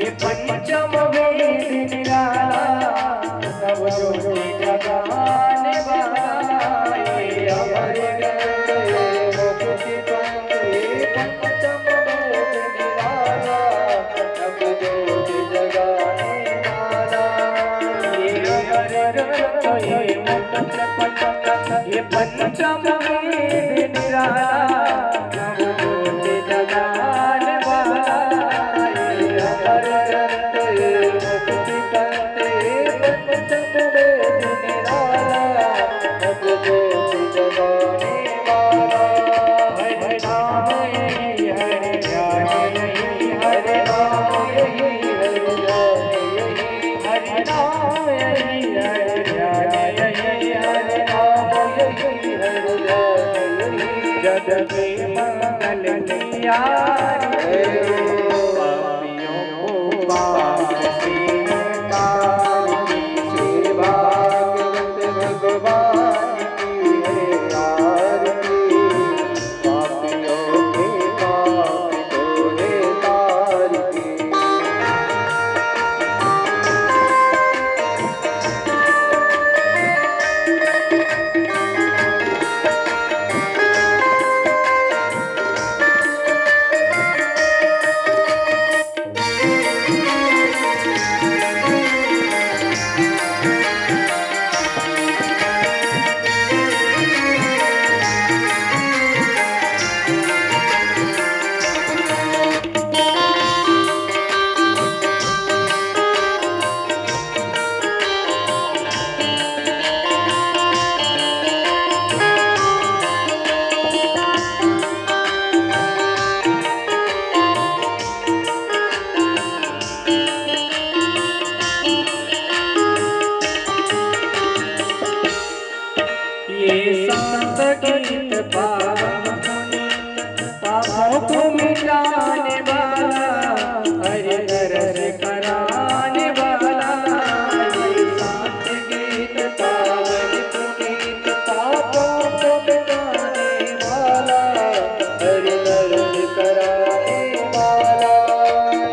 ये पंचम वेद निराला ज्योति जगाने वाला ये अमर जगत मुक्ति करते पंचम वेद निराला ज्योति जगाने वाला हरे नाम हरे हरे हरे नाम हरे नाम जग में मंगल किया पापियों को पाप से तार की सेवा भगवान की है आरती पापियों के पाप तोड़े तार की ये संत गीत पावन पापों को मिटाने वाला हरि दर्श कराने वाला ये संत गीत पावन पुनीत पापों को मिटाने वाला हरि दर्श कराने वाला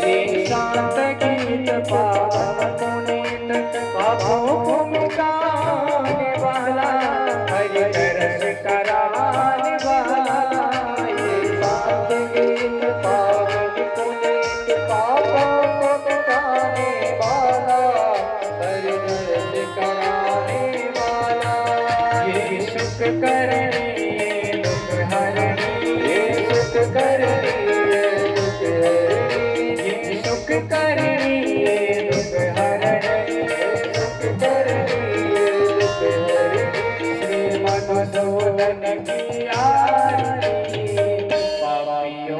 ये संत गीत पावन पुनीत पापों को मिटाने वाला हरि दर्श कराने वाला ये संत गीत पावन पुनीत पापों को मिटाने वाला हरि दर्श कराने करनी दुख हरनी, ये सुख करनी दुख हरनी, ये सुख करनी दुख हरनी, सुख करनी दुख हरनी। श्री मधुसूदन की आरती पापियों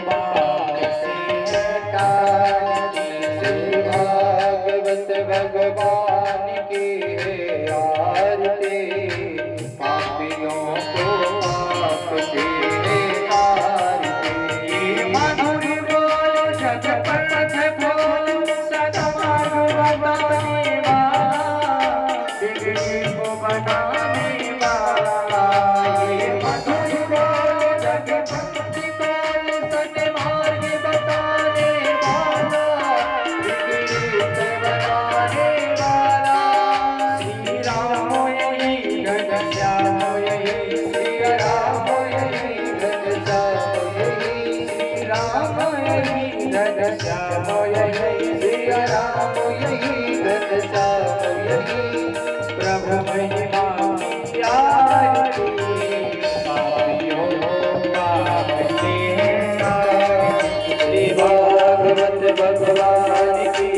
पाप से हटाती, श्री भागवत भगवान की आरती पापियों को पाप से हटाती। मधुर बोल जगपथ बोल सदा बताने वाला, बिगड़ी को बनाने वाला। ये मधुर बोल जगपथ बोल सन्मार्ग बताने वाला, बिगड़ी को बनाने वाला। श्री राम यही घनश्याम यही, श्री राम यही घनश्याम यही, श्री राम यही घनश्याम यही, श्री राम यही घनश्याम यही। प्रभु महिमा की आरती पापियों पाप से हटाती, श्री भागवत भगवान की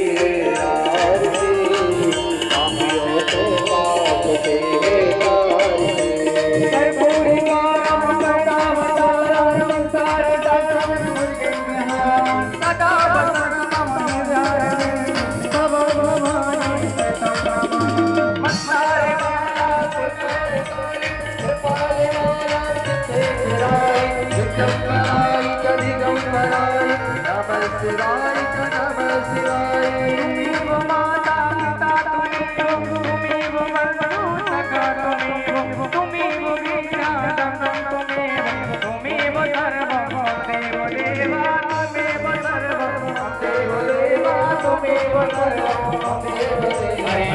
आरती पापियों को पाप से हटाती। कर्पूरी कारम सदा वदारम संसार दासम मुर्गेन्द्रहार, सदा वदनम निरारणे तव भवानी शतम्। मत्सारे माला पुष्कर तोरे, कृपाले माला चित्ते धराए, नित्यं कराय कदिगं कराय, नमः शिवाय नमः शिवाय। तुमेव माता पिता तुमेव, तुमेव बन्धु सखा तुमेव, तुमेव विद्याधरं तुमेव, तुमेव सर्वं देव देवा, तुमेव सर्वं देव देवा, तुमेव सर्वं देव देवा। हरे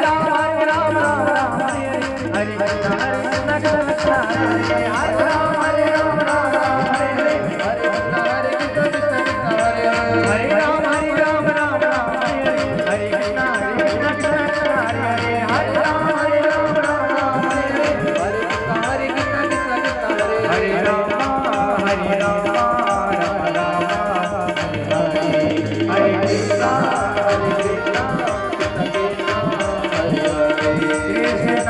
राम हरे राम राम राम हरे कृष्णा कृष्णा कृष्ण हरे राम हरे राम राम राम हरे हरे, हरे कृष्ण कृष्ण हरे हरे राम, हरे राम राम राम हरे हरे, हरे कृष्ण कृष्ण हरे हरे राम, हरे राम राम राम हरे हरे, हरे कृष्ण कृष्ण हरे हरे, हरे राम राम राम हरे हरे, हरे कृष्ण कृष्ण हरे हरे राम, हरे राम राम राम हरे हरे, हरे कृष्ण कृष्ण हरे हरे। कृष्ण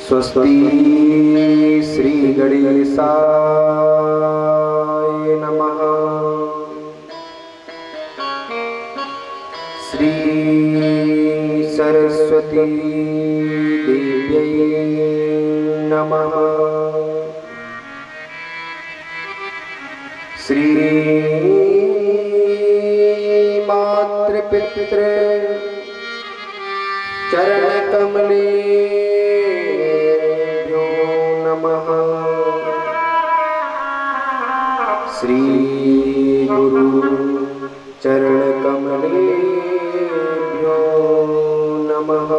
स्वस्ति श्री गणेशाय नमः। श्री सरस्वती देव्यै नमः। श्री मातृपितृ चरणकमलेभ्यो नमः। श्री गुरु चरणकमलेभ्यो नमः।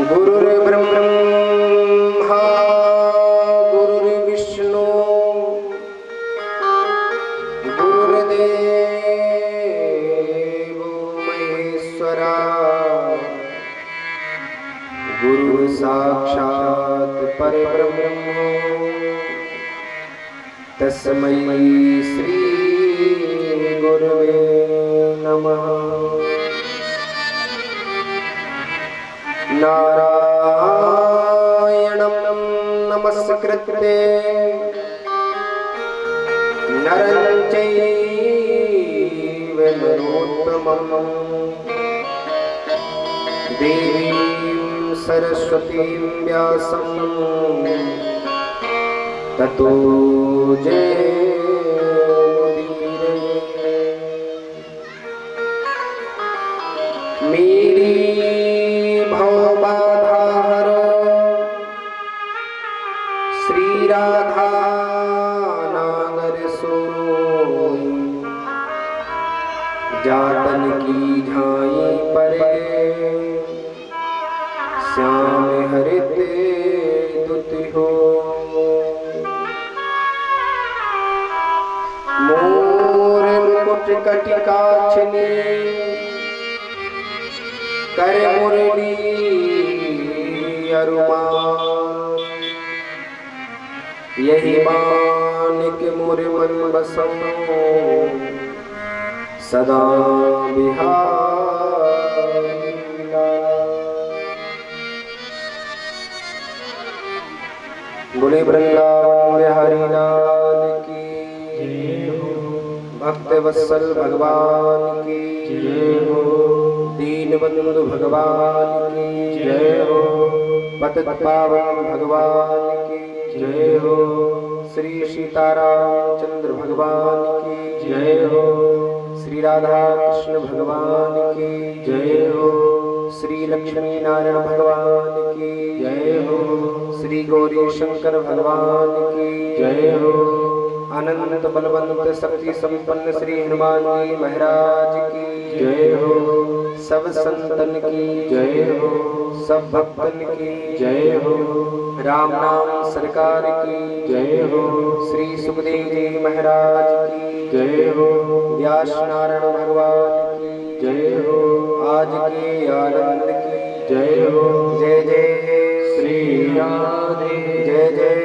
गुरुर्ब्रह्मा गुरुर्विष्णु गुरुर्देवो महेश्वरा, गुरु साक्षात् परब्रह्म तस्मै श्री गुरवे नमः। नारायणं नमस्कृत्य नरं चैव नरोत्तमम् देवीं सरस्वतीं व्यासं ततो जयमुदीरये। मेरी भवबाधा हरो श्री राधा नागर सोई, जातन की झाई परे श्याम हरित दुति हो। मोर मुकुट कटिकाक्षिणी कर मुरली अरुमा, यही मानिक मोर मन बसनो सदा बिहारी। बोले वृंदावन बिहारी लाल की जय हो। भक्त वत्सल भगवान की जय हो। दीन बंधु भगवान की जय हो। पतित पावन भगवान की जय हो। श्री सीतारामचंद्र भगवान की जय हो। श्री राधा कृष्ण भगवान की जय हो। श्री लक्ष्मी नारायण भगवान की जय हो। श्री गौरी शंकर भगवान की जय हो। अनंत बलवंत शक्ति संपन्न श्री हनुमान जी महाराज की जय हो। सब संतन की जय हो। सब भक्तन की जय हो। राम नाम सरकार की जय हो। श्री सुखदेव जी महाराज की जय हो। व्यास नारायण भगवान की जय हो। आज के आनंद की जय हो। जय जय श्री राधे, जय जय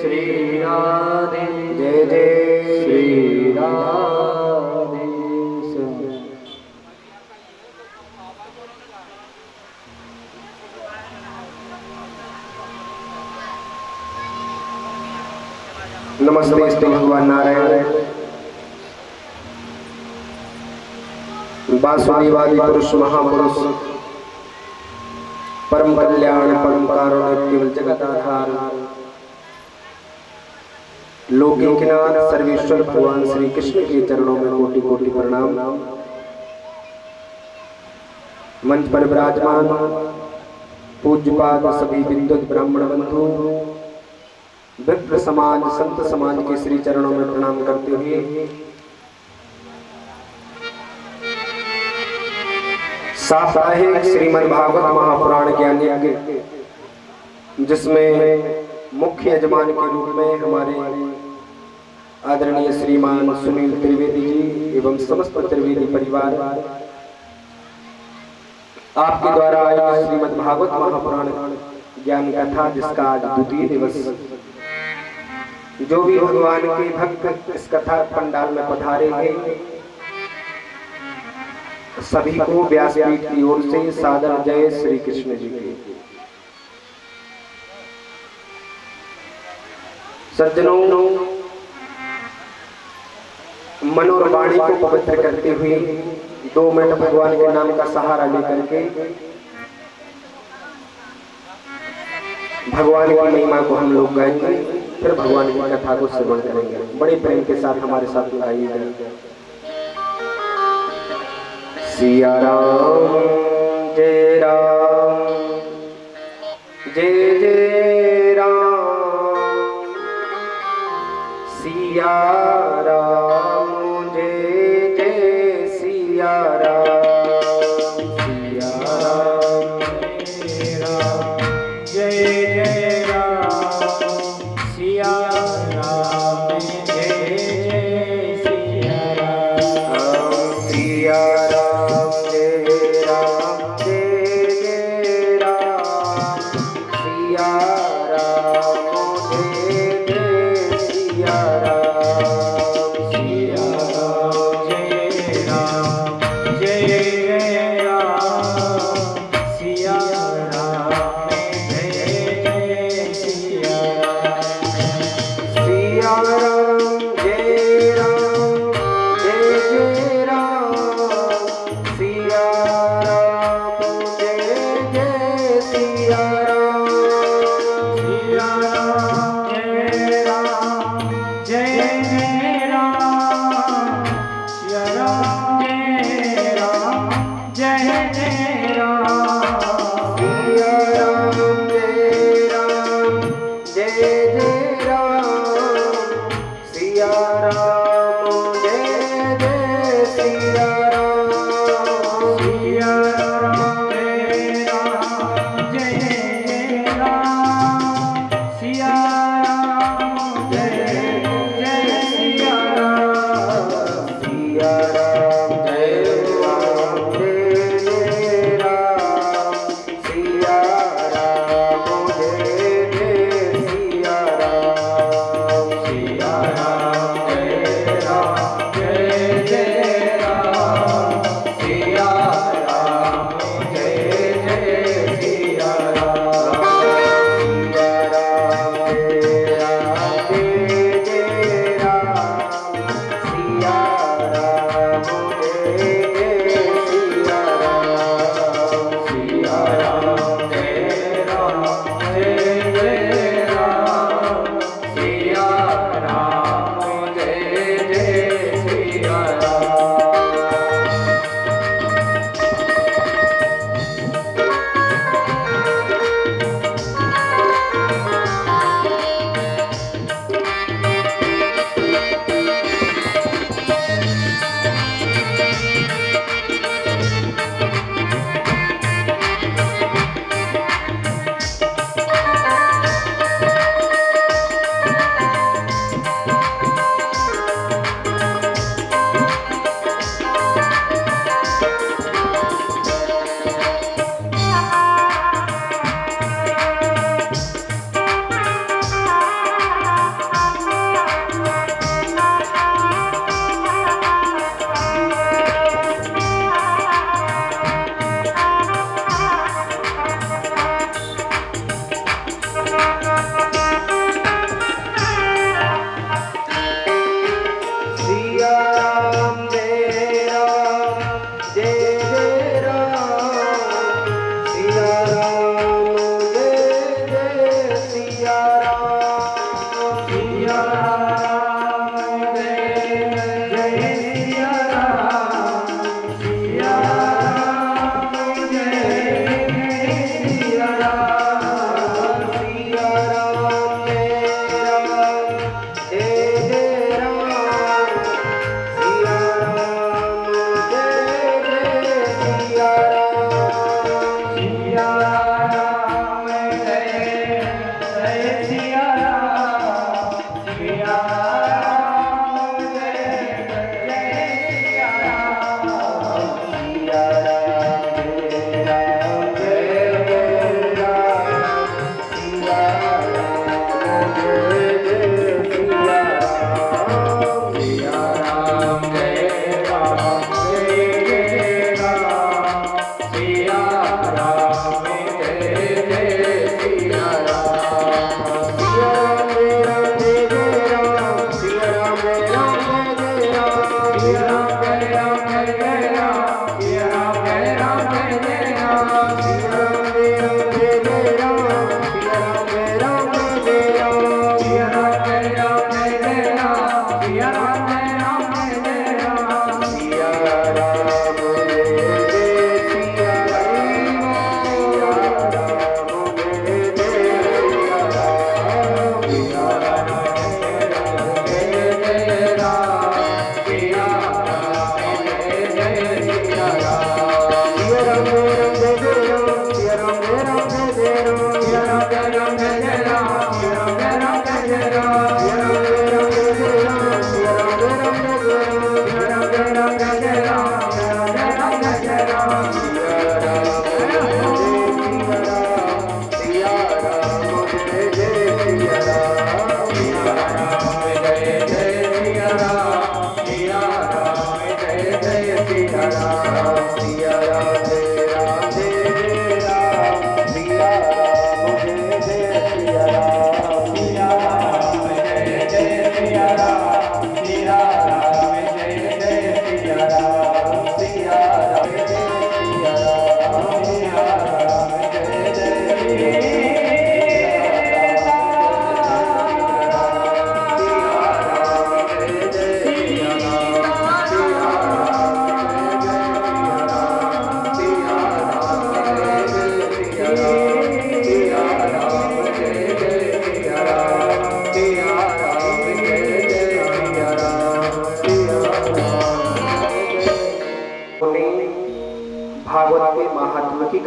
श्री राधे, जय जय श्री राधे। नमस्ते स्तु भगवान नारायण। वासुदेवादि पुरुष महापुरुष परम कल्याण परम कारुण्य केवल जगत आधार लोकनाथ सर्वेश्वर भगवान श्री कृष्ण के चरणों में कोटि कोटि प्रणाम। मंच पर विराजमान पूज्यपाद सभी विद्वत ब्राह्मण बंधु विप्र समाज संत समाज के श्री चरणों में प्रणाम करते हुए साप्ताहिक श्रीमद् भागवत महापुराण ज्ञान यज्ञ, जिसमें मुख्य यजमान के रूप में हमारे आदरणीय श्रीमान सुनील त्रिवेदी जी एवं समस्त त्रिवेदी परिवार आपके द्वारा आए श्रीमद् भागवत महापुराण ज्ञान कथा, जिसका आज द्वितीय दिवस, जो भी भगवान के भक्त इस कथा पंडाल में पधारे हैं सभी को व्यासपीठ की ओर से सादर जय श्री कृष्ण जी के। सज्जनों, मन और वाणी को पवित्र करते हुए 2 मिनट भगवान के नाम का सहारा लेकर के भगवान की महिमा को हम लोग गाएंगे, फिर भगवान की कथा को श्रवण करेंगे। बड़े प्रेम के साथ हमारे साथ गाइएगा। सिया राम जय राम, जय जय राम। सिया राम जय जय सिया राम। सिया राम जय राम, जय जय राम। सिया राम जय जय सिया राम। सिया राम जय राम, जय जय राम। सिया राम जय जय सिया राम। सिया Ram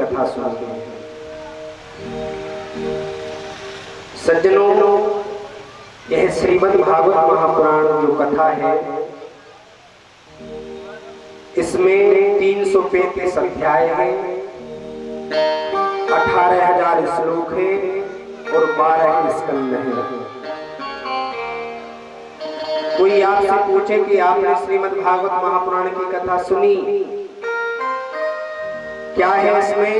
कथा सुनते हैं। सज्जनों, यह श्रीमद् भागवत महापुराण जो कथा है, इसमें 335 अध्याय है, 18,000 श्लोक है और 12 स्कंद है। कोई आपसे पूछे कि आपने श्रीमद् भागवत महापुराण की कथा सुनी, क्या है इसमें,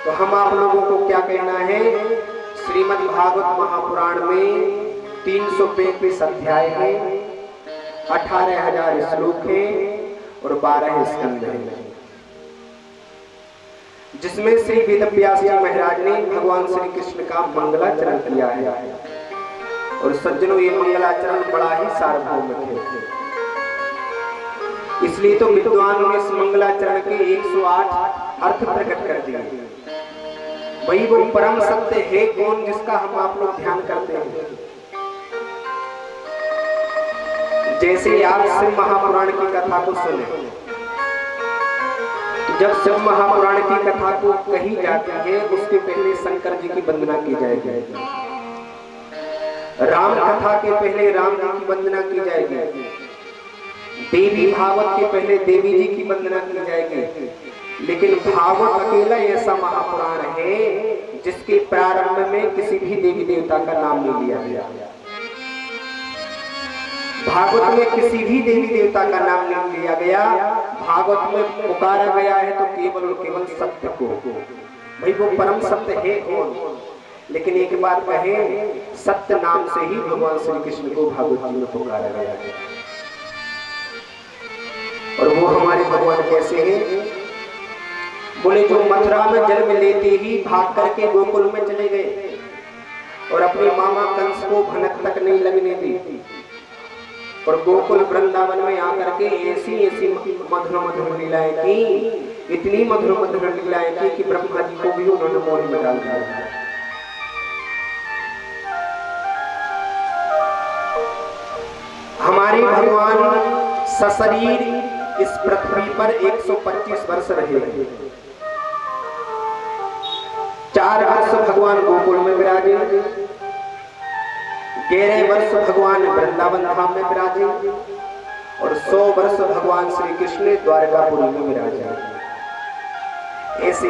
तो हम आप लोगों को क्या कहना है, श्रीमद् भागवत महापुराण में 335 अध्याय है, 18,000 श्लोक है और 12 स्कंद है, जिसमें श्री वेदव्यास जी महाराज ने भगवान श्री कृष्ण का मंगलाचरण किया है। और सज्जनों, ये मंगलाचरण बड़ा ही सार्वभौमिक है, इसलिए तो विद्वानों ने इस मंगलाचरण के 108 अर्थ प्रकट कर दिए। वही वो परम सत्य है कौन, जिसका हम आप लोग ध्यान करते हैं। जैसे आप शिव महापुराण की कथा को सुने, जब शिव महापुराण की कथा को कही जाती है, उसके पहले शंकर जी की वंदना की जाएगी, राम कथा के पहले राम जी की वंदना की जाएगी, देवी भागवत के पहले देवी जी की वंदना की जाएगी। लेकिन भागवत अकेला ऐसा महापुराण है जिसके प्रारंभ में किसी भी देवी देवता का नाम नहीं लिया गया। भागवत में किसी भी देवी देवता का नाम नहीं लिया गया। भागवत में पुकारा गया है तो केवल और केवल सत्य को। भाई वो परम सत्य है कौन? लेकिन एक बात कहें, सत्य नाम से ही भगवान श्री कृष्ण को भागवत जी में पुकारा गया है। और वो हमारे भगवान कैसे हैं? बोले जो मथुरा में जन्म लेते ही भाग करके गोकुल में चले गए और अपने मामा कंस को भनक तक नहीं लगने दी, और गोकुल वृंदावन में आकर के ऐसी ऐसी मधुर मधुर लीलाएं की, इतनी मधुर मधुर लीलाएं की कि ब्रह्मा जी को भी उन्होंने मोह में डाल दिया। हमारे भगवान सशरीर इस पृथ्वी पर 125 वर्ष रहे। 4 वर्ष भगवान गोकुल में विराजे, 11 वर्ष भगवान वृंदावन धाम में विराजे और 100 वर्ष भगवान श्री कृष्ण द्वारकापुरी में विराजे। ऐसे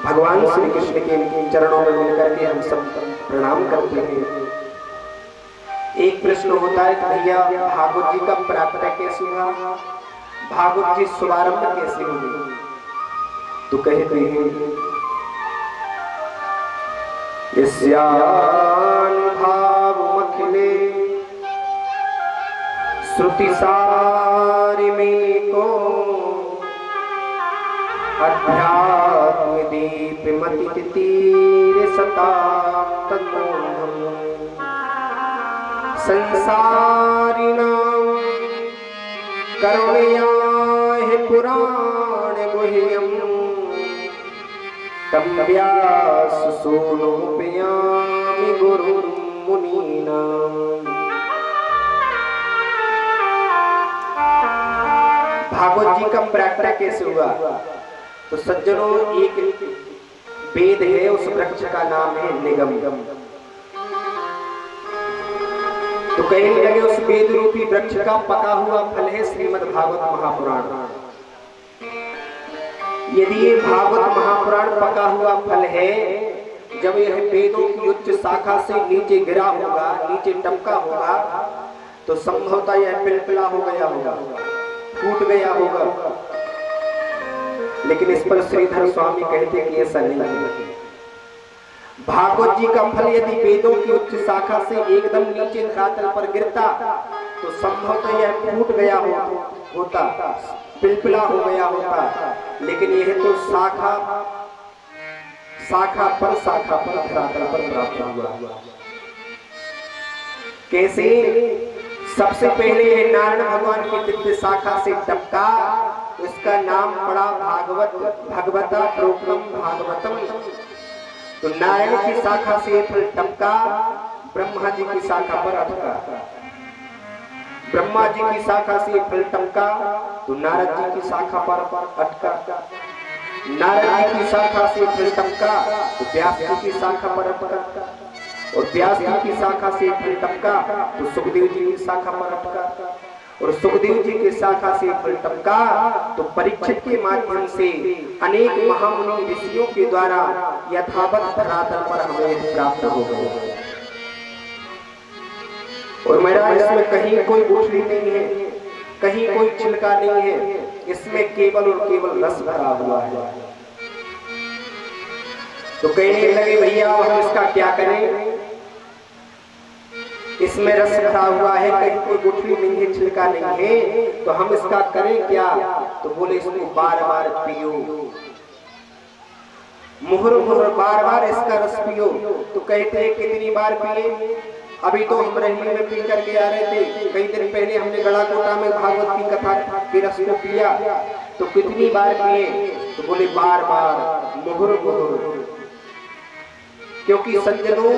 भगवान श्री कृष्ण के चरणों में मिलकर के हम सब प्रणाम करते हैं। एक प्रश्न होता है कि भैया भागवत जी का प्राकट्य कैसे हुआ, भागवत जी शुभारंभ कैसे हुई? तो कहते हैं यस्यानुभावमखिले श्रुतिसारिमेको अध्यात्म दीपमति तीर सता तन्मोहम् संसारिणां करुणयाहि पुराण गुह्यम् तम व्यास सोनोपयामि गुरु मुनीनां। भागवत जी का प्राकट्य कैसे हुआ? तो सज्जनों, एक वेद है, उस वृक्ष का नाम है निगम। तो कहने लगे उस वेद रूपी वृक्ष का पका हुआ फल है श्रीमद् भागवत महापुराण। यदि ये भागवत महापुराण पका हुआ फल है, जब यह वेदों की उच्च शाखा से नीचे गिरा होगा, नीचे टपका होगा, तो संभवतः यह पिलपिला हो गया होगा, टूट गया होगा। लेकिन इस पर श्रीधर स्वामी कहते कि ऐसा नहीं है। भागवत जी का फल यदि वेदों की उच्च शाखा से एकदम नीचे धरातल पर गिरता तो संभवतः यह फूट गया होता, पिलपिला हो गया होता। लेकिन यह तो शाखा पर धरातल पर प्राप्त हुआ। कैसे? सबसे पहले यह नारायण भगवान की दिव्य शाखा से टपका, उसका नाम पड़ा भगवता प्रोक्तम भागवतम। तो नारायण की शाखा से फल टपका, ब्रह्मा जी की शाखा पर अटका। ब्रह्मा जी की शाखा से फल टपका तो तो नारद जी की शाखा पर अटका, नारद जी की शाखा से फिर टपका तो व्यास जी की शाखा पर अटका, और व्यास जी की शाखा से फिर टपका तो सुखदेव जी की शाखा पर अटका, और सुखदेव जी की शाखा से फिर टपका तो परीक्षित के माध्यम से अनेक महामुनि ऋषियों के द्वारा यथावत धरातल पर हमें प्राप्त हो गए। और मेरा इसमें कहीं कोई गुठली नहीं है, कहीं कोई छिलका नहीं है, इसमें केवल और केवल रस भरा हुआ है। तो कहने लगे भैया हम इसका क्या करें, इसमें रस भरा हुआ है, कहीं कोई गुठली नहीं है, छिलका नहीं है, तो हम इसका करें क्या। तो बोले इसको बार बार पियो, मुहर मुहर बार बार इसका रस पियो। तो कहते हैं कितनी बार पिए, अभी तो हम रही में पी करके आ रहे थे, कई दिन पहले हमने गड़ाकोटा में भागवत की कथा के रस को पिया, तो कितनी बार पिए। तो बोले बार बार मुहर मुहर। क्योंकि सज्जनों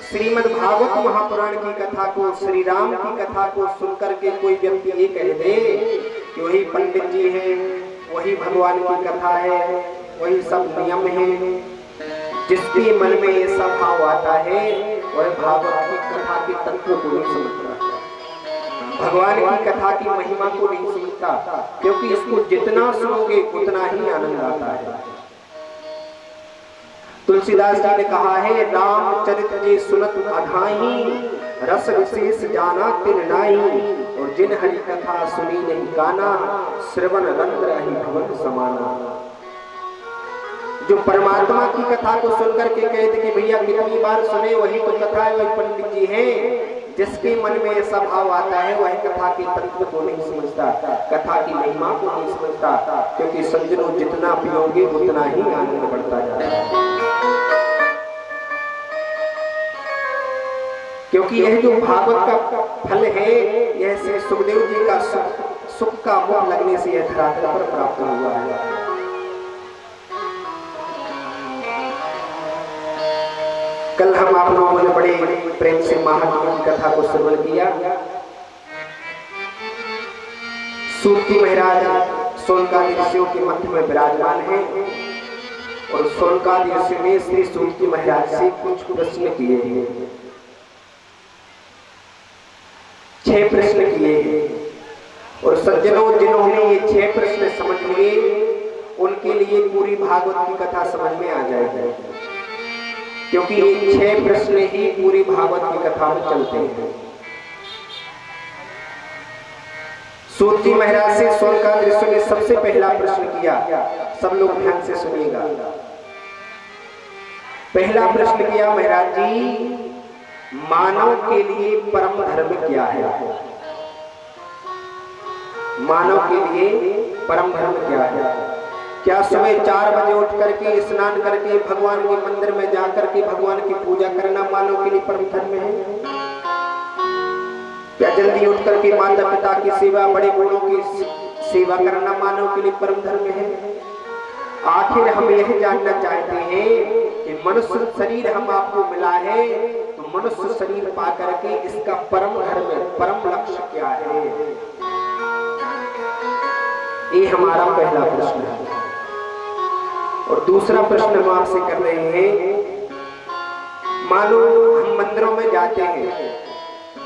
श्रीमद् भागवत महापुराण की कथा को, श्री राम की कथा को सुनकर के कोई व्यक्ति ये कह दे कि वही पंडित जी है, वही भगवान की कथा है, वही सब नियम है, जिसके मन में ऐसा भाव आता है वह भागवत की कथा के तत्व को नहीं समझता, भगवान की कथा की महिमा को नहीं समझता। क्योंकि इसको जितना सुनोगे उतना ही आनंद आता है। तुलसीदास जी ने कहा है रामचरित जी सुनत अघाई, रस विशेष जाना तिन नाई, और जिन हरि कथा सुनी नहीं गाना, श्रवण रंध्र ही भवन समाना। जो परमात्मा की कथा को सुनकर के कहते कि भैया कितनी बार सुने, वही तो कथा है, वही पंडित जी हैं। जिसके मन में ऐसा भाव आता है वह कथा के तत्व को नहीं समझता, कथा की महिमा को नहीं समझता। क्योंकि सज्जनों जितना पियोगे उतना ही आनंद बढ़ता जाता है। क्योंकि यह जो भागवत का फल है, यह श्री सुखदेव जी का सुख का मुख लगने से यह धरातल पर प्राप्त हुआ है। कल हम आप लोगों ने बड़े प्रेम से महात्मा की कथा को श्रवण किया। सूत जी महाराज सोनकादि ऋषियों के मध्य में विराजमान है, और सोनकादि ऋषि ने श्री सूत जी महाराज से कुछ प्रश्न किए हैं, 6 प्रश्न किए हैं। और सज्जनों जिन्होंने ये 6 प्रश्न समझ लिए उनके लिए पूरी भागवत की कथा समझ में आ जाएगी। क्योंकि ये 6 प्रश्न ही पूरी भागवत की कथा में चलते हैं। सूत जी महाराज से सोनकादि ऋषि ने सबसे पहला प्रश्न किया, सब लोग ध्यान से सुनिएगा। पहला प्रश्न किया महाराज जी, मानव के लिए परम धर्म क्या है? मानव के लिए परम धर्म क्या है? क्या सुबह 4 बजे उठ करके स्नान करके भगवान के मंदिर में जाकर के भगवान की पूजा करना मानव के लिए परम धर्म है? क्या जल्दी उठ करके माता पिता की सेवा, बड़े बूढ़ों की सेवा करना मानव के लिए परम धर्म है? आखिर हम यह जानना चाहते हैं कि मनुष्य शरीर हम आपको मिला है, तो मनुष्य शरीर पा करके इसका परम धर्म, परम लक्ष्य क्या है? ये हमारा पहला प्रश्न है। और दूसरा प्रश्न हम आपसे कर रहे हैं, मानो हम मंदिरों में जाते हैं,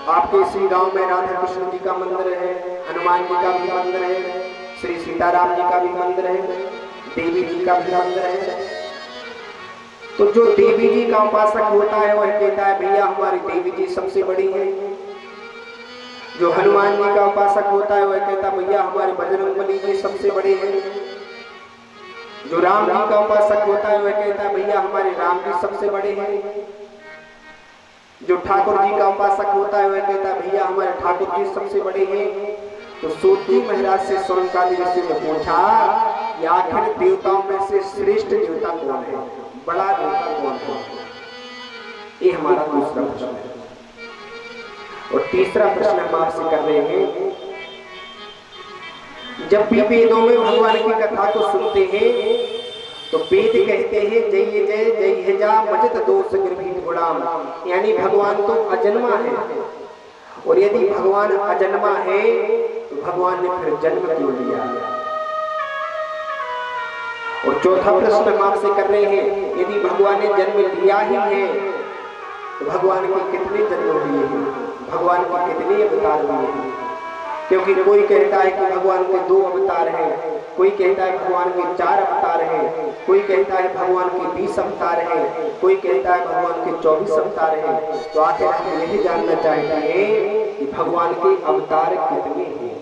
आपके इसी गांव में राधा कृष्ण जी का मंदिर है, हनुमान जी का भी मंदिर है, श्री सीताराम जी का भी मंदिर है, देवी जी का भी मंदिर है। तो जो देवी जी का उपासक होता है वह कहता है भैया हमारी देवी जी सबसे बड़ी है। जो हनुमान जी का उपासक होता है वह कहता भैया हमारे बजरंगबली जी सबसे बड़े हैं। जो राम जी का उपासक होता है वह कहता है भैया हमारे राम जी सबसे बड़े हैं। जो ठाकुर जी का उपासक होता है वह कहता है भैया हमारे ठाकुर जी सबसे बड़े हैं। तो सूत जी महाराज से सोनकादि ऋषि ने पूछा कि आखिर देवताओं में से श्रेष्ठ देवता कौन है, बड़ा देवता कौन है? ये हमारा दूसरा प्रश्न है। और तीसरा प्रश्न हम आपसे कर रहे हैं, जब भी वेदों में भगवान की कथा को सुनते हैं तो वेद कहते हैं जय जय जय जा मजत दोष गृहीत गुलाम, यानी भगवान तो अजन्मा है और यदि भगवान अजन्मा है तो भगवान ने फिर जन्म क्यों लिया? और चौथा प्रश्न हम आपसे कर रहे हैं, यदि भगवान ने जन्म लिया ही है तो भगवान के कितने जन्म लिए हैं, भगवान के कितने अवतार लिए हैं? क्योंकि कोई कहता है कि भगवान के 2 अवतार हैं, कोई कहता है भगवान के 4 अवतार हैं, कोई कहता है भगवान के 20 अवतार हैं, कोई कहता है भगवान के 24 अवतार हैं। तो आखिर हम यही जानना चाहते हैं कि भगवान के अवतार कितने हैं।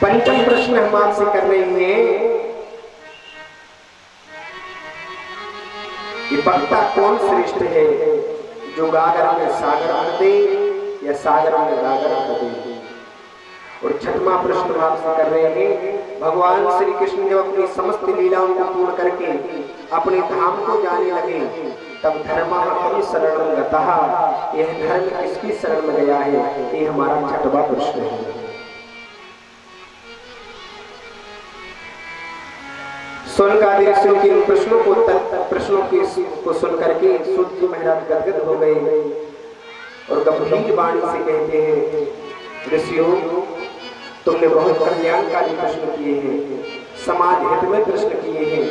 पंचम प्रश्न हम आपसे कर रहे हैं कि वक्ता कौन श्रेष्ठ है, जो गागर में सागर भर दे या सागर में गागर भर दे? और छठवां प्रश्न आपसे कर रहे हैं, भगवान श्री कृष्ण जब अपनी समस्त लीलाओं को पूर्ण करके अपने धाम को जाने लगे तब धर्मः कम शरणं गतः, यह धर्म किसकी शरण में गया है? ये हमारा छठवां प्रश्न है। सोनकादि ऋषियों के प्रश्नों को सुन करके सूत जी महाराज गदगद हो गए और गंभीर वाणी से कहते हैं, ऋषियों तुमने बहुत कल्याणकारी प्रश्न किए हैं, समाज हित में प्रश्न किए हैं,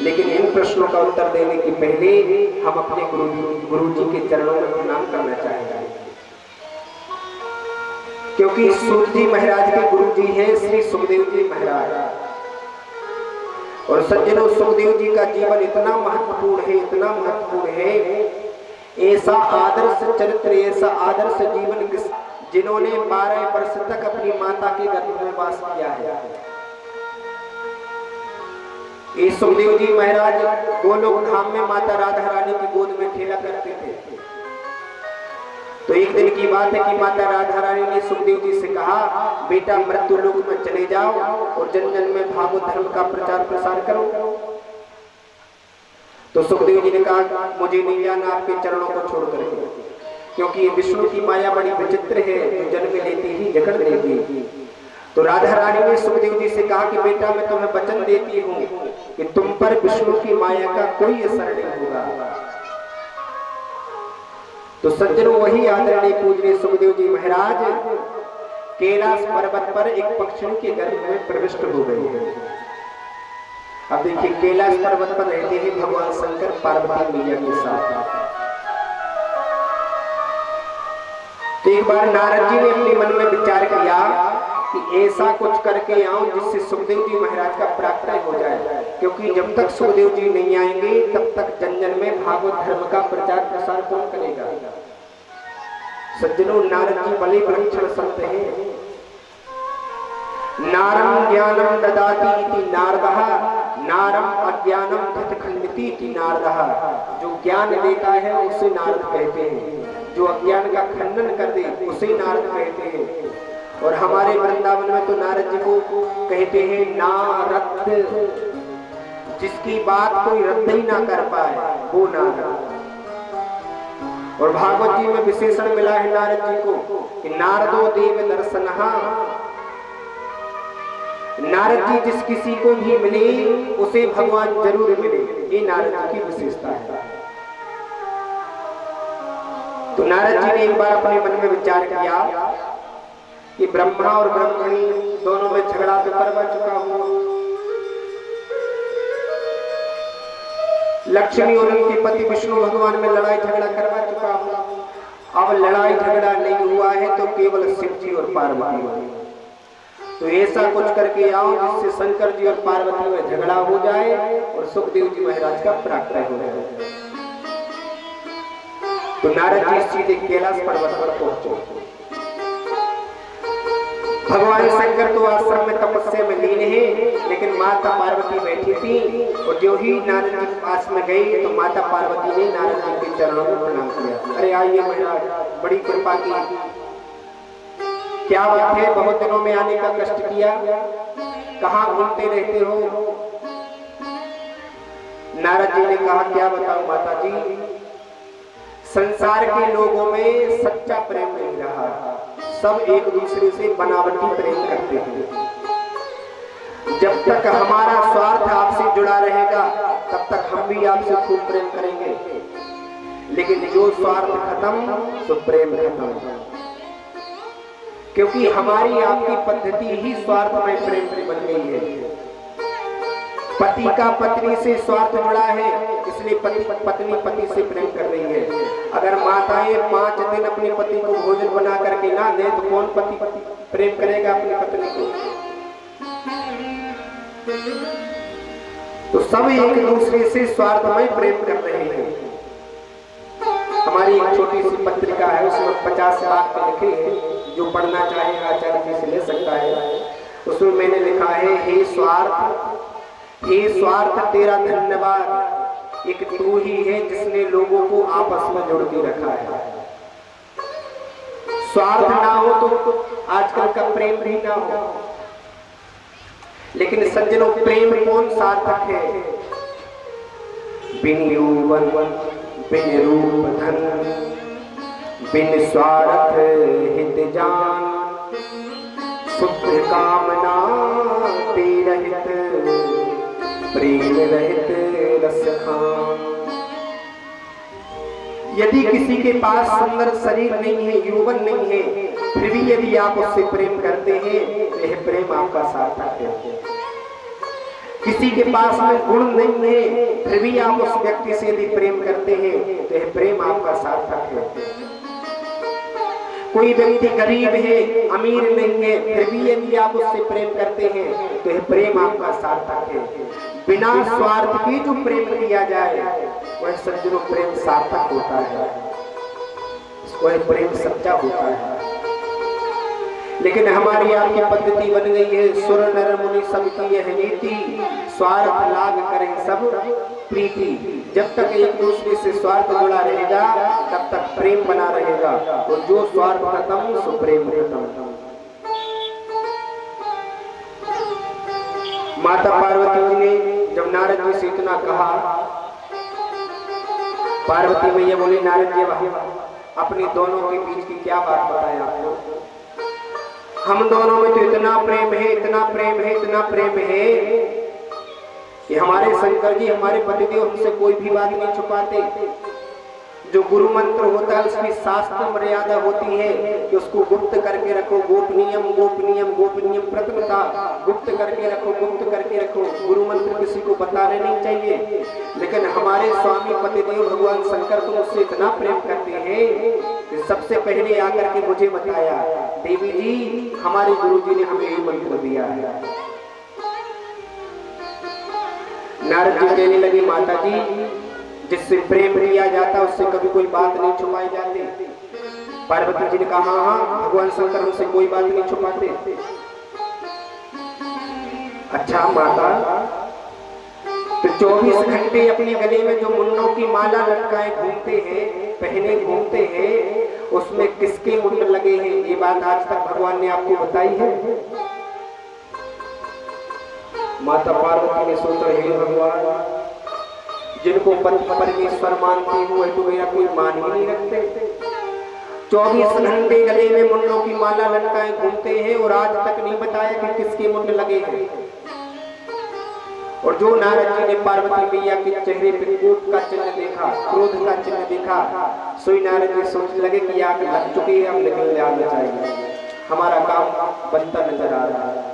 लेकिन इन प्रश्नों का उत्तर देने के पहले हम अपने गुरु जी के चरणों में प्रणाम करना चाहेंगे। क्योंकि सूत जी महाराज के गुरु जी हैं श्री सुखदेव जी महाराज। और सज्जनों, सुखदेव जी का जीवन इतना महत्वपूर्ण है, इतना महत्वपूर्ण है, ऐसा आदर्श चरित्र, ऐसा आदर्श जीवन जिन्होंने 12 वर्ष तक अपनी माता के गर्भ में वास किया है। ये सुखदेव जी महाराज गोलोक धाम में माता राधा रानी की गोद में खेला करते थे। तो एक दिन की बात है कि माता राधा रानी ने सुखदेव जी से कहा, बेटा मृत्यु लोक में चले जाओ और जन जन में भागवत धर्म का प्रचार प्रसार करो। तो सुखदेव जी ने कहा, मुझे नहीं जाना आपके चरणों को छोड़ करके, क्योंकि विष्णु की माया बड़ी विचित्र है, तो जन्म लेते ही जकड़ लेगी। तो राधा रानी ने सुखदेव जी से कहा कि बेटा मैं तुम्हें वचन देती हूँ कि तुम पर विष्णु की माया का कोई असर नहीं होगा। तो सज्जनों, वही आदरणीय पूजनीय सुखदेव जी महाराज कैलाश पर्वत पर एक पक्षी के गर्भ में प्रविष्ट हो गए हैं। अब देखिए, कैलाश पर्वत पर रहते हैं भगवान शंकर पार्वती मैया के साथ। तो एक बार नारद जी ने अपने मन में विचार किया कि ऐसा कुछ करके आऊं जिससे सुखदेव जी महाराज का प्राकट्य हो जाए, क्योंकि जब तक सुखदेव जी नहीं आएंगे तब तक जन जन में भागवत धर्म का प्रचार प्रसार कौन करेगा? सज्जनों, नारद जी बड़े विलक्षण संत हैं। नारम ज्ञानम ददाति इति नारदः, नारम अज्ञानम तत्खंडति इति नारदः। जो ज्ञान देता है उसे नारद कहते हैं, जो अज्ञान का खंडन कर दे उसे नारद कहते हैं। और हमारे वृंदावन में तो नारद जी को कहते हैं नारद, जिसकी बात कोई रद्द ही ना कर पाए वो नारद। और भागवत जी में विशेषण मिला है नारद जी को कि नारदो देव दर्शनहा। नारद जी जिस किसी को भी मिले उसे भगवान जरूर मिले, ये नारद जी की विशेषता है। तो नारद जी ने एक बार अपने मन में विचार किया कि ब्रह्मा और ब्रह्मणी दोनों में झगड़ा तो करवा चुका हूं, लक्ष्मी और उनके पति विष्णु भगवान में लड़ाई झगड़ा करवा चुका हूं। अब लड़ाई झगड़ा नहीं हुआ है तो केवल शिव जी और पार्वती हुई। तो ऐसा कुछ करके आओ जिससे शंकर जी और पार्वती में झगड़ा हो जाए और सुखदेव जी महाराज का प्राकट्य हो जाए। तो नारद जी सीधे कैलाश पर्वत पर पहुंचे। भगवान शंकर तो आश्रम में तपस्या में लीन है, लेकिन माता पार्वती बैठी थी। और जो ही नारद जी के पास में गई तो माता पार्वती ने नारद जी के चरणों में प्रणाम किया। अरे आइए महाराज, बड़ी कृपा की, क्या बात है, बहुत दिनों में आने का कष्ट किया, कहाँ घूमते रहते हो? नारद जी ने कहा, क्या बताऊं माता जी, संसार के लोगों में सच्चा प्रेम नहीं रहा, सब एक दूसरे से बनावटी प्रेम करते हैं। जब तक हमारा स्वार्थ आपसे जुड़ा रहेगा तब तक हम भी आपसे खूब प्रेम करेंगे, लेकिन जो स्वार्थ खत्म सो प्रेम खत्म। क्योंकि हमारी आपकी पद्धति ही स्वार्थमय प्रेम की बन गई है। पति का पत्नी से स्वार्थ जुड़ा है, इसलिए पत्नी पति से प्रेम कर रही है। अगर माताएं 5 दिन अपने पति को भोजन बना करके ना दे तो कौन पति प्रेम करेगा अपनी पत्नी को? तो सब एक दूसरे से स्वार्थमय प्रेम कर रहे हैं। हमारी एक छोटी सी पत्रिका है, उसमें 50 बात लिखे हैं, जो पढ़ना चाहेगा आचार्य जी से ले सकता है। उसमें मैंने लिखा है, हे स्वार्थ तेरा धन्यवाद, एक तू ही है जिसने लोगों को आपस में जोड़ के रखा है। स्वार्थ ना हो तो आजकल का प्रेम भी ना हो। लेकिन सज्जनों, प्रेम कौन सार्थक है? बिन यौवन बिन रूप धन, बिन स्वार्थ हित जान, शुद्ध कामना ते रहित, प्रेम रहित रस खान। यदि किसी के पास सुंदर शरीर नहीं है, यौवन नहीं है, फिर भी यदि आप उससे प्रेम करते हैं तो यह प्रेम आपका सार्थक है। किसी के पास में गुण नहीं है, फिर भी आप उस व्यक्ति से यदि प्रेम करते हैं तो यह प्रेम आपका सार्थक है। कोई व्यक्ति गरीब है, अमीर नहीं है, फिर भी यदि आप उससे प्रेम करते हैं तो यह प्रेम आपका सार्थक है। बिना स्वार्थ के जो प्रेम किया जाए वह सज्जनों प्रेम सार्थक होता है, वह प्रेम सच्चा होता है। लेकिन हमारी आपकी पद्धति बन गई है, सुर नर मुनि सब की यह नीति, स्वार्थ लाग करें सब प्रीति। जब तक एक दूसरे से स्वार्थ जुड़ा रहेगा तब तक प्रेम बना रहेगा, और जो स्वार्थ खत्म सो प्रेम खत्म। माता पार्वती जी ने जब नारद जी से इतना कहा, पार्वती मैया बोली, नारद जी अपनी दोनों के बीच की क्या बात बताएं आपको? हम दोनों में तो इतना प्रेम है, इतना प्रेम है, इतना प्रेम है कि हमारे शंकर जी, हमारे पतिदेव हमसे कोई भी बात नहीं छुपाते। जो गुरु मंत्र होता है उसकी शास्त्र मर्यादा होती है कि उसको गुप्त करके रखो, गोपनीयम गोपनीयम गोपनीयम, प्रथमता गुप्त करके रखो, गुप्त करके रखो। गुरु मंत्र किसी को बताने नहीं चाहिए। लेकिन हमारे स्वामी पतिदेव भगवान शंकर तो मुझसे इतना प्रेम करते हैं कि सबसे पहले आकर के मुझे बताया, देवी जी हमारे गुरु जी ने हमें यही मंत्र दिया है। नारद जी कहने लगे, माता जी जिससे प्रेम किया जाता उससे कभी कोई बात नहीं छुपाई जाती। पार्वती जी ने कहा, हाँ भगवान शंकर हमसे कोई बात नहीं छुपाते। अच्छा माता, तो 24 घंटे अपने गले में जो मुंडों की माला लटकाए घूमते हैं, पहने घूमते हैं, उसमें किसके मुंड लगे हैं? ये बात आज तक भगवान ने आपको बताई है? माता पार्वती ने सोचा, हे भगवान, जिनको पति परमेश्वर मानते हुए तो मेरा कोई मान ही नहीं रखते। 24 घंटे गले में मुंडों की माला लटकाए घूमते हैं और आज तक नहीं बताया कि किसके मुंड लगे हैं। और जो नारद जी ने पार्वती मैया के चेहरे पर कोप का चिन्ह देखा, क्रोध का चिन्ह देखा, सोई नारद जी सोचने लगे कि आग लग चुकी है, हम निकल जाना चाहिए, हमारा काम बनता नजर आ रहा है।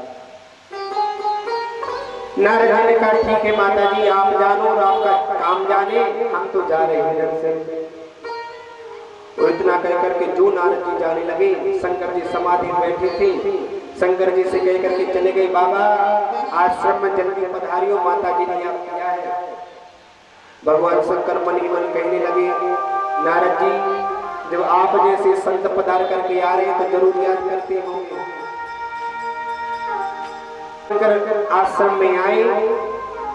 नारद जी ने कहा, ठीक है माता जी, आप जानो और आपका काम जाने, हम तो जा रहे हैं इधर से। और इतना कह करके जो नारद जी जाने लगे, शंकर जी समाधि में बैठे थे, शंकर जी से कह करके चले गए, बाबा आश्रम में जल्दी पधारियो, माता जी ने आप किया है। भगवान शंकर मन ही मन कहने लगे, नारद जी जब आप जैसे संत पधार करके आ रहे हैं तो जरूर याद करते होंगे। आश्रम में आए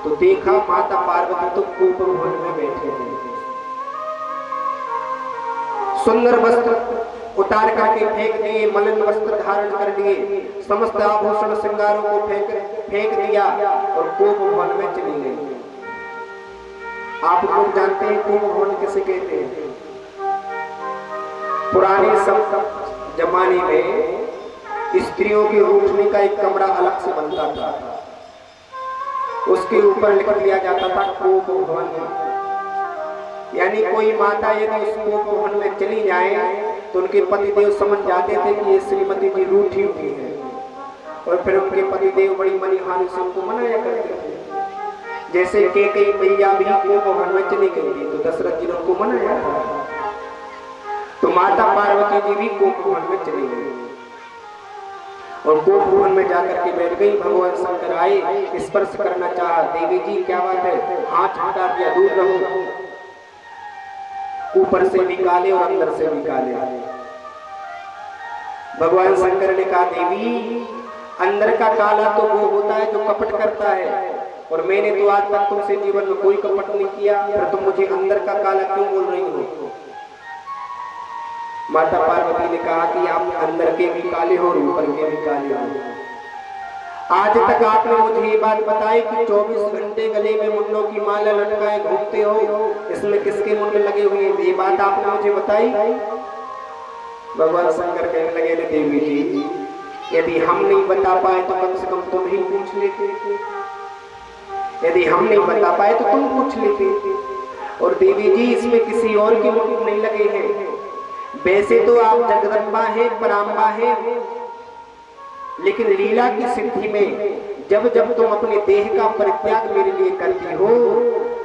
तो देखा माता पार्वती तो कूप भवन में बैठे हैं। सुंदर वस्त्र उतार करके फेंक दिए, मलिन वस्त्र धारण कर लिए, समस्त आभूषण श्रृंगारों को फेंक दिया और कूप भवन में चली गई। आप लोग जानते हैं कूप भवन किसे कहते हैं? पुराने सब जमाने में स्त्रियों के उठने का एक कमरा अलग से बनता था, उसके ऊपर लिख दिया जाता था कूप भवन। यानी कोई माता यदि उस कोप भवन में चली जाए तो उनके पतिदेव समझ जाते थे कि ये श्रीमती जी रूठी हुई है, और फिर उनके पतिदेव बड़ी मनीहानि से उनको मनाया करते थे। जैसे के कई मैया भी कोप भवन में चली गई थी तो दशरथ जी ने उनको मनाया था, तो माता पार्वती जी भी कोप भवन में चली गई और कोप भवन में जाकर के बैठ गई। भगवान शंकर आए, स्पर्श करना चाहा, देवी जी क्या बात है, हाथ हटा दिया, दूर रहो। ऊपर से भी काले और अंदर से भी काले। भगवान शंकर ने कहा देवी अंदर का काला तो वो होता है जो कपट करता है, और मैंने तो आज तक तुमसे जीवन में कोई कपट नहीं किया, फिर तुम मुझे अंदर का काला क्यों बोल रही हो। माता पार्वती ने कहा कि आप अंदर के भी काले हो और ऊपर के भी काले हो। आज तक आपने मुझे ये बात बताई कि 24 घंटे गले में मुंडों की माला लटकाए घूमते हो, इसमें किसके मुंड लगे हुए हैं, ये बात आपने मुझे बताई। भगवान शंकर कहने लगे देवी जी यदि हम नहीं बता पाए तो कम से कम तुम ही पूछ लेते, यदि हम नहीं बता पाए तो तुम पूछ लेते। और देवी जी इसमें किसी और के मुंड नहीं लगे हैं, वैसे तो आप जगदम्बा है, पराम्बा है, लेकिन लीला की सिद्धि में जब जब तुम अपने देह का परित्याग मेरे लिए करती हो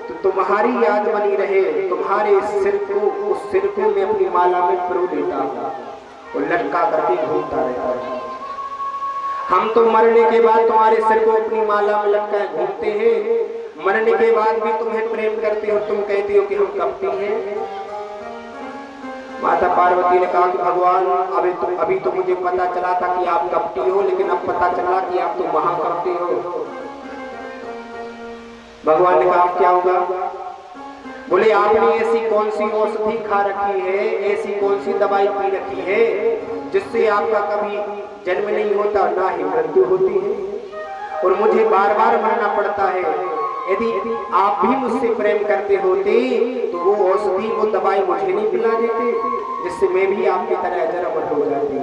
तो तुम्हारी याद बनी रहे, तुम्हारे सिर को, उस सिर को मैं अपनी माला में पिरो देता हूँ और लटका करके घूमता रहता हूँ। हम तो मरने के बाद तुम्हारे सिर को अपनी माला में लटकाए घूमते हैं, मरने के बाद भी तुम्हें प्रेम करते हो, तुम कहते हो कि हम कपटी हैं। माता पार्वती ने कहा कि भगवान अभी तो मुझे पता चला था कि आप कपटी हो, लेकिन अब पता चला कि आप तो महाकपटी हो। भगवान ने कहा क्या होगा, बोले आपने ऐसी कौन सी औषधि खा रखी है, ऐसी कौन सी दवाई पी रखी है जिससे आपका कभी जन्म नहीं होता ना ही मृत्यु होती है, और मुझे बार बार मरना पड़ता है। यदि आप भी मुझसे प्रेम करते होते तो वो औषधि, वो दवाई मुझे नहीं पिला देते जिससे मैं भी आपकी तरह जरा हो जाती।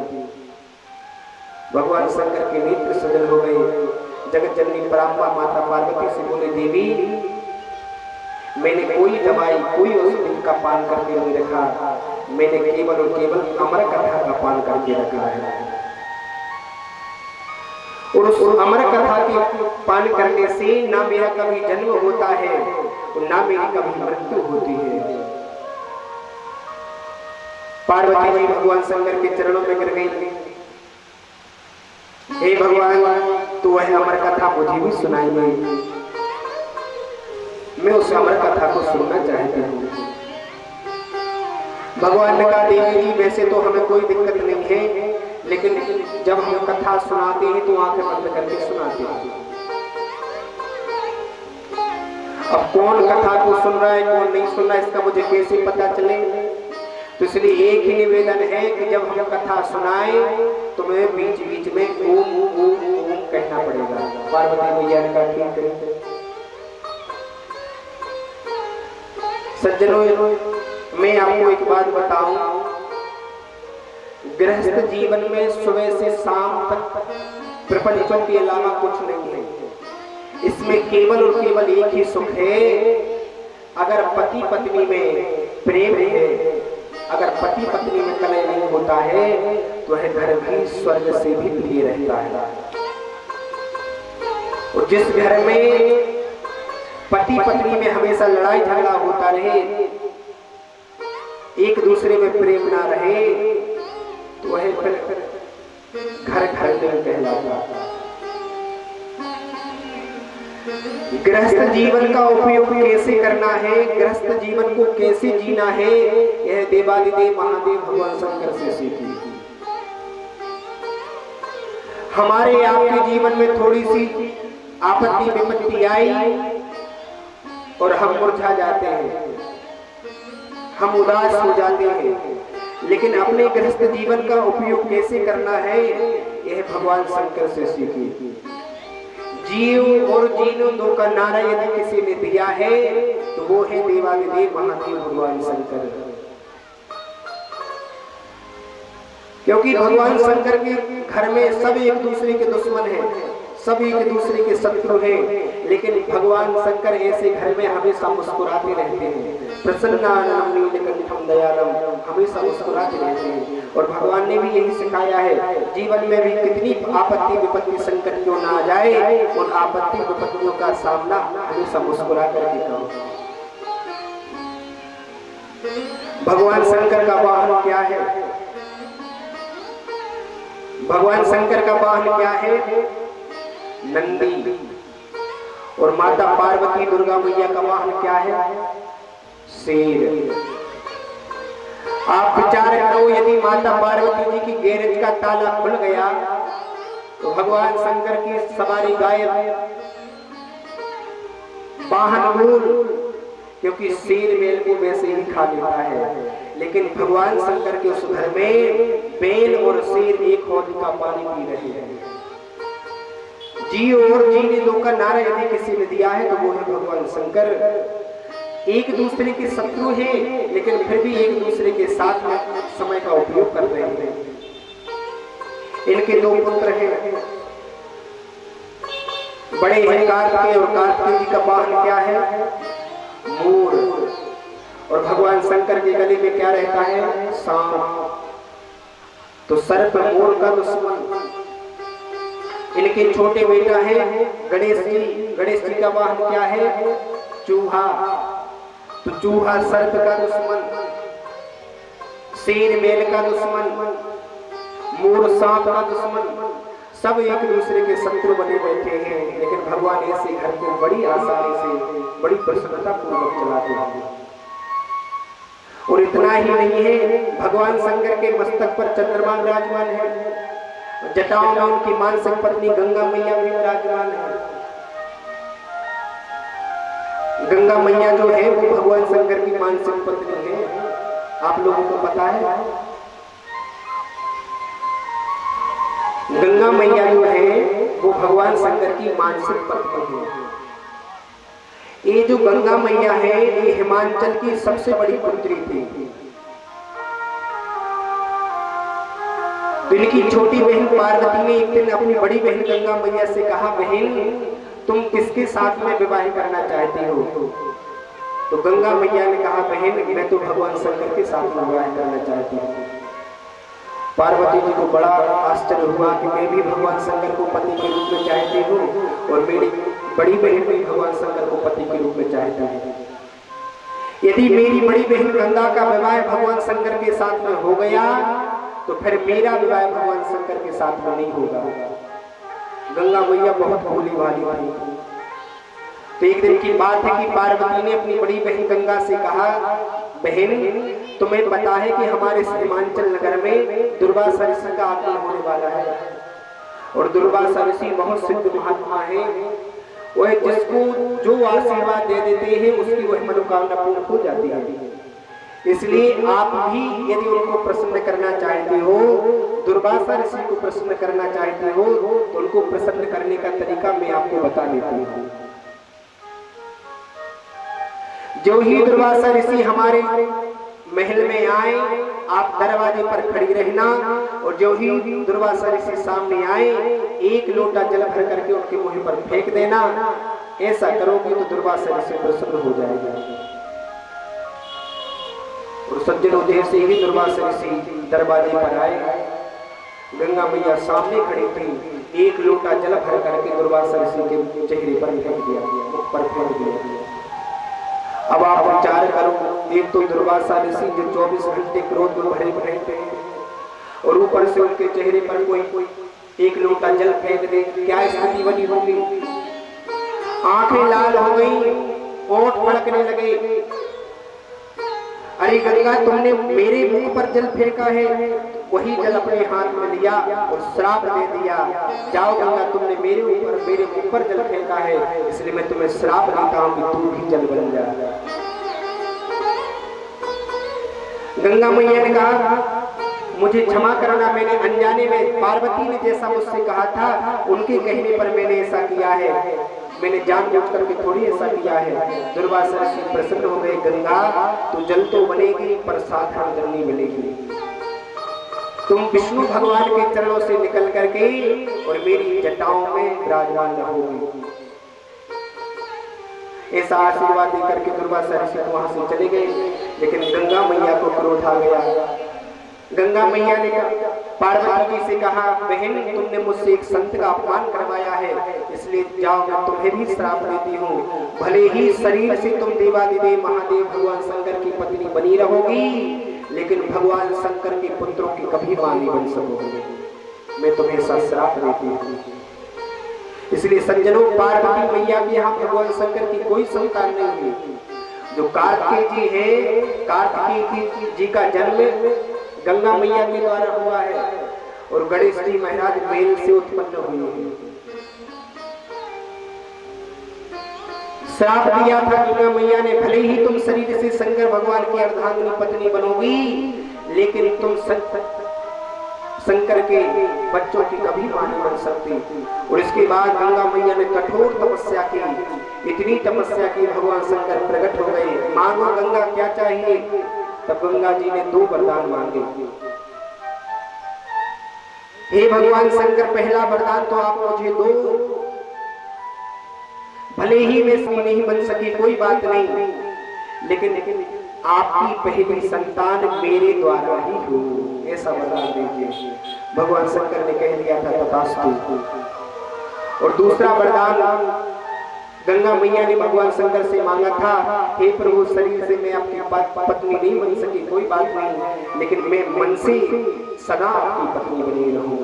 भगवान शंकर के नेत्र सजल हो गए। जगत जननी पराम्बा माता पार्वती से बोले देवी मैंने कोई दवाई, कोई औषधि का पान करके नहीं रखा, मैंने केवल और केवल अमर कथा का पान करके रखा है, और उस अमर कथा के पान करने से ना मेरा कभी जन्म होता है और ना मेरी कभी मृत्यु होती है। पार्वती जी भगवान शंकर के चरणों में गिर गई, हे भगवान तू वह अमर कथा मुझे भी सुनाइए, मैं उस अमर कथा को सुनना चाहती हूँ। भगवान ने कहा देवी जी वैसे तो हमें कोई दिक्कत नहीं है, लेकिन जब हम कथा सुनाते हैं तो आंखें बंद करके सुनाते हैं। अब कौन कथा को सुन रहा है कौन नहीं सुन रहा है इसका मुझे कैसे पता चले, तो इसलिए एक ही निवेदन है कि जब हम कथा सुनाए तो मैं बीच बीच में ओम ओम ओम कहना पड़ेगा। पार्वती मैया ने कहा ठीक है। सज्जनों मैं आपको एक बात बताऊं, गृहस्थ जीवन में सुबह से शाम तक प्रपंचों के अलावा कुछ नहीं है, इसमें केवल और केवल एक ही सुख है। अगर पति पत्नी में प्रेम है, अगर पति पत्नी में कलह नहीं होता है तो वह घर भी स्वर्ग से भी प्रिय रहता है। और जिस घर में पति पत्नी में हमेशा लड़ाई झगड़ा होता रहे, एक दूसरे में प्रेम ना रहे, तो वह फिर घर घर नहीं कहलाता। गृहस्थ जीवन का उपयोग कैसे करना है, गृहस्थ जीवन को कैसे जीना है, यह देवादिदेव महादेव भगवान शंकर से सीखी। हमारे आपके जीवन में थोड़ी सी आपत्ति विपत्ति आई और हम मुरझा जाते हैं, हम उदास हो जाते हैं, लेकिन अपने गृहस्थ जीवन का उपयोग कैसे करना है यह भगवान शंकर से सीखी। जीव और जीनो दो का नारा यदि किसी ने दिया है तो वो है देवादिदेव महादेव भगवान शंकर। क्योंकि भगवान शंकर के घर में सब एक दूसरे के दुश्मन हैं, सब एक दूसरे के शत्रु हैं, लेकिन भगवान शंकर ऐसे घर में हमेशा मुस्कुराते रहते हैं। प्रसन्नानंदं नीलकंठं दयालम, हमेशा मुस्कुराते रहते हैं। और भगवान ने भी यही सिखाया है, जीवन में भी कितनी आपत्ति विपत्ति संकट क्यों ना आ जाए, उन आपत्ति विपत्तियों का सामना हमेशा मुस्कुरा करके करो। भगवान शंकर का वाहन क्या है? भगवान शंकर का वाहन क्या है? नंदी। और माता पार्वती दुर्गा मैया का वाहन क्या है? शेर। आप विचार करो, यदि माता पार्वती जी की गैरेज का ताला खुल गया तो भगवान शंकर की सवारी गायब, वाहन मूल, क्योंकि शेर मेल को वैसे ही खा लेता है। लेकिन भगवान शंकर के उस घर में बैल और शेर एक हौदी का पानी पी रहे हैं। जी और जीने दो का नारा यदि किसी ने दिया है तो वो है भगवान शंकर। एक दूसरे के शत्रु हैं, लेकिन फिर भी एक दूसरे के साथ में समय का उपयोग कर रहे हैं। इनके दो पुत्र हैं, बड़े हैं कार्तिकेय, और कार्तिकेय जी का वाहन क्या है? मोर। और भगवान शंकर के गले में क्या रहता है? सांप। तो सर्प मोर का दुश्मन। इनके छोटे बेटा है गणेश जी। गणेश जी का वाहन क्या है? चूहा। तो चूहा सर्प का दुश्मन, शेर बैल का दुश्मन, मोर सांप का दुश्मन, सब एक दूसरे के शत्रु बने बैठे हैं। लेकिन भगवान ऐसे घर को बड़ी आसानी से, बड़ी प्रसन्नता पूर्वक चलाते हैं। और इतना ही नहीं है, भगवान शंकर के मस्तक पर चंद्रमा विराजमान है, जटाओं में उनकी मानसिक पत्नी गंगा मैया भी विराजमान है। गंगा मैया जो है वो भगवान शंकर की मानसिक पत्नी है, आप लोगों को पता है? गंगा मैया जो है वो भगवान शंकर की मानसिक पत्नी है। ये जो गंगा मैया है ये हिमाचल की सबसे बड़ी पुत्री थी। तो इनकी छोटी बहन पार्वती ने एक दिन अपनी बड़ी बहन गंगा मैया से कहा, बहन तुम किसके साथ में विवाह करना चाहती हो? तो गंगा मैया ने कहा, बहन मैं तो भगवान शंकर के साथ में विवाह करना चाहती हूँ। पार्वती जी को बड़ा आश्चर्य हुआ कि मैं भी भगवान शंकर को पति के रूप में चाहती हूँ और मेरी बड़ी बहन भी भगवान शंकर को पति के रूप में चाहती है। यदि मेरी बड़ी बहन गंगा का विवाह भगवान शंकर के साथ में हो गया तो फिर मेरा विवाह भगवान शंकर के साथ में नहीं होगा। गंगा मैया बहुत भोली भाली थी। तो एक दिन की बात है कि पार्वती ने अपनी बड़ी बहन गंगा से कहा, बहन तुम्हें पता है कि हमारे हिमाचल नगर में दुर्वासा ऋषि का आगमन होने वाला है और दुर्वासा ऋषि बहुत सिद्ध महात्मा है। वह जिसको जो आशीर्वाद दे देते हैं उसकी वह मनोकामना पूर्ण हो जाती है। इसलिए आप भी यदि उनको प्रसन्न करना चाहते हो, दुर्वासा ऋषि को प्रसन्न करना चाहते हो, तो उनको प्रसन्न करने का तरीका मैं आपको बता देती हूँ। जो ही दुर्वासा ऋषि हमारे महल में आए, आप दरवाजे पर खड़ी रहना और जो ही दुर्वासा ऋषि सामने आए, एक लोटा जल भर करके उनके मुंह पर फेंक देना। ऐसा करोगे तो दुर्वासा ऋषि प्रसन्न हो जाएगा। और सज्जनों जैसे ही दुर्वासा ऋषि दरवाजे पर आए, गंगा मैया सामने खड़ी थी, एक लोटा जल भर करके दुर्वासा ऋषि के चेहरे पर फेंक दिया, मुख पर फेंक दिया। अब आप विचार करो, एक तो दुर्वासा ऋषि जो 24 घंटे क्रोध में भरे रहते हैं और ऊपर से उनके चेहरे पर कोई एक लोटा जल फेंक दे, क्या स्थिति बनी होगी? आंखें लाल हो गई, ओठ फड़कने लगे। अरे गंगा तुमने मेरे मुख पर जल फेंका है। वही जल अपने हाथ में लिया और श्राप दे दिया, जाओ गंगा तुमने मेरे ऊपर मेरे मुख पर जल फेंका है, इसलिए मैं तुम्हें श्राप देता हूं कि तू भी जल बन जा। गंगा मैया ने कहा, मुझे क्षमा करना, मैंने अनजाने में पार्वती ने जैसा मुझसे कहा था उनके कहने पर मैंने ऐसा किया है, मैंने जानबूझ करके थोड़ी ऐसा किया है। दुर्वासा ऋषि प्रसन्न हो गए, गंगा तो जल तो बनेगी पर साधारण जल नहीं मिलेगी। तुम विष्णु भगवान के चरणों से निकल करके और मेरी जटाओं में विराजमान रहोगे। ऐसा आशीर्वाद देकर के दुर्वासा ऋषि वहां से चले गए। लेकिन गंगा मैया को क्रोध आ गया। गंगा मैया ने पार्वती जी से कहा, बहन तुमने मुझसे एक संत का अपमान करवाया है, इसलिए जाओ मैं तुम्हें भी श्राप देती हूँ। भले ही शरीर से तुम देवादिदेव महादेव भगवान शंकर की पत्नी बनी रहोगी, लेकिन भगवान शंकर के पुत्रों की कभी मां नहीं बन सकोगी। मैं तुम्हें ऐसा श्राप देती हूँ। इसलिए सज्जनों, पार्वती मैया के यहाँ भगवान शंकर की कोई संतान नहीं हुई। जो कार्तिकेय जी है, कार्तिकेय जी का जन्म गंगा मैया के द्वारा हुआ है और गणेश जी महाराज मेल से उत्पन्न हुए हैं। श्राप दिया था गंगा मैया ने, भले ही तुम शरीर से शंकर भगवान की अर्धांगिनी पत्नी बनोगी, लेकिन तुम शंकर के बच्चों की कभी मां नहीं बन सकती। और इसके बाद गंगा मैया ने कठोर तपस्या की, इतनी तपस्या की भगवान शंकर प्रकट हो गए। मांगो गंगा क्या चाहिए? तब गंगा जी ने 2 वरदान मांगे। हे भगवान शंकर, पहला वरदान तो आप मुझे दो, भले ही मैं स्त्री नहीं बन सकी कोई बात नहीं, लेकिन आपकी पहली संतान मेरे द्वारा ही हो, ऐसा वरदान दीजिए। भगवान शंकर ने कह दिया था तथास्तु। और दूसरा वरदान गंगा मैया ने भगवान शंकर से मांगा था, हे प्रभु शरीर से मैं आपकी पत्नी नहीं बन सकी कोई बात नहीं, लेकिन मैं मन से सदा आपकी पत्नी बनी रहूं।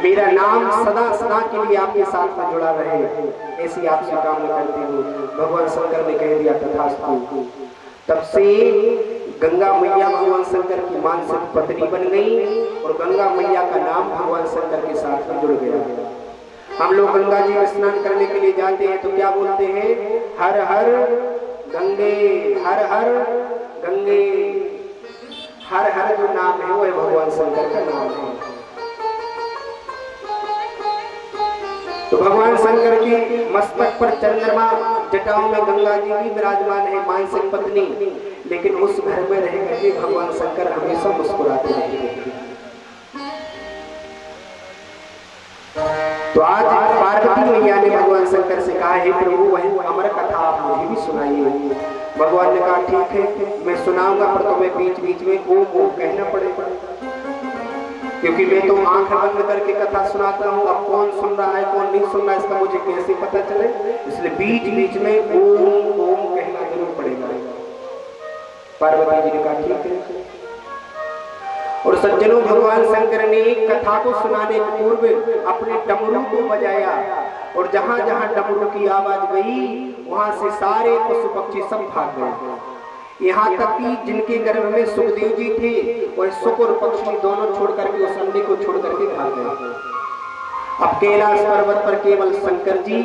मेरा नाम सदा सदा के लिए आपके साथ में जुड़ा रहे, ऐसी आपसे कामना करती हूँ। भगवान शंकर ने कह दिया तथास्तु। तब से गंगा मैया भगवान शंकर की मानसिक पत्नी बन गई और गंगा मैया का नाम भगवान शंकर के साथ में जुड़ गया। हम लोग गंगा जी में स्नान करने के लिए जाते हैं तो क्या बोलते हैं? हर हर गंगे, हर हर गंगे। हर हर जो नाम है वो है भगवान शंकर का नाम है। तो भगवान शंकर के मस्तक पर चंद्रमा, जटाओं में गंगा जी भी विराजमान है, मानसिक पत्नी। लेकिन उस घर में रह करके भगवान शंकर हमेशा मुस्कुराते रहेंगे। तो आज पार्वती मैया ने भगवान शंकर से कहा, हे प्रभु वह अमर कथा आप मुझे भी सुनाइए। भगवान ने कहा ठीक है मैं सुनाऊंगा, पर तुम्हें बीच बीच में ओम ओम कहना पड़ेगा, क्योंकि मैं तो आंख बंद करके कथा सुनाता हूँ। अब कौन सुन रहा है कौन नहीं सुन रहा है इसका मुझे कैसे पता चले? इसलिए बीच बीच में ओम ओम कहना जरूर पड़ेगा। पार्वती जी ने कहा ठीक है। और सज्जनों, भगवान शंकर ने कथा को सुनाने के पूर्व अपने डमरू को बजाया और जहां जहां डमरू की आवाज गई वहां से सारे पशु पक्षी सब भाग गए। यहाँ तक कि जिनके गर्भ में सुखदेव जी थे वह सुख और पक्षी दोनों छोड़ करके उस अंडे को छोड़ करके भाग गए। अब कैलाश पर्वत पर केवल शंकर जी,